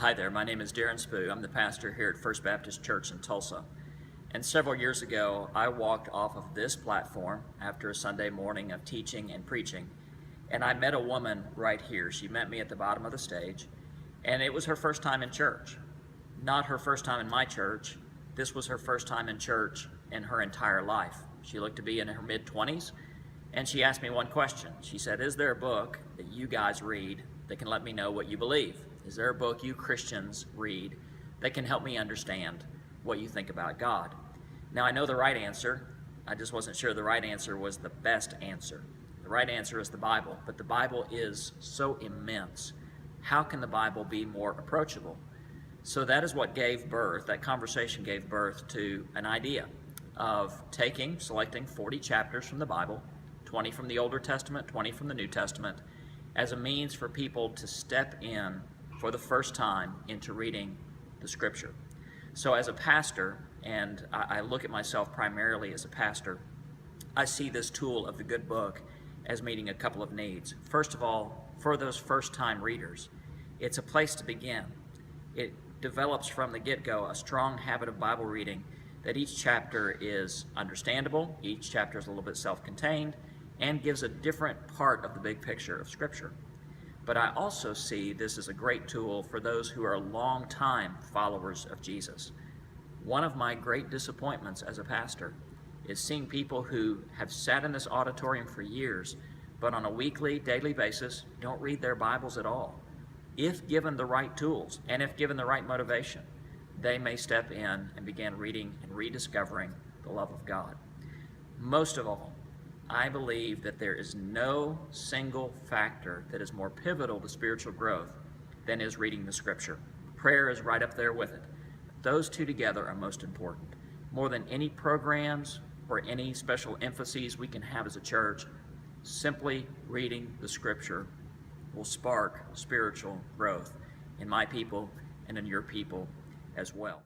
Hi there, my name is Deron Spoo. I'm the pastor here at First Baptist Church in Tulsa. And several years ago, I walked off of this platform after a Sunday morning of teaching and preaching, and I met a woman right here. She met me at the bottom of the stage, and it was her first time in church. Not her first time in my church. This was her first time in church in her entire life. She looked to be in her mid-20s, and she asked me one question. She said, "Is there a book that you guys read that can let me know what you believe? Is there a book you Christians read that can help me understand what you think about God?" Now, I know the right answer. I just wasn't sure the right answer was the best answer. The right answer is the Bible, but the Bible is so immense. How can the Bible be more approachable? So that is what gave birth, that conversation gave birth to an idea of selecting 40 chapters from the Bible, 20 from the Older Testament, 20 from the New Testament, as a means for people to step in for the first time into reading the Scripture. So as a pastor, and I look at myself primarily as a pastor, I see this tool of the good book as meeting a couple of needs. First of all, for those first-time readers, it's a place to begin. It develops from the get-go a strong habit of Bible reading, that each chapter is understandable, each chapter is a little bit self-contained, and gives a different part of the big picture of Scripture. But I also see this as a great tool for those who are long-time followers of Jesus. One of my great disappointments as a pastor is seeing people who have sat in this auditorium for years, but on a weekly, daily basis, don't read their Bibles at all. If given the right tools, and if given the right motivation, they may step in and begin reading and rediscovering the love of God. Most of all, I believe that there is no single factor that is more pivotal to spiritual growth than is reading the Scripture. Prayer is right up there with it. Those two together are most important. More than any programs or any special emphases we can have as a church, simply reading the Scripture will spark spiritual growth in my people and in your people as well.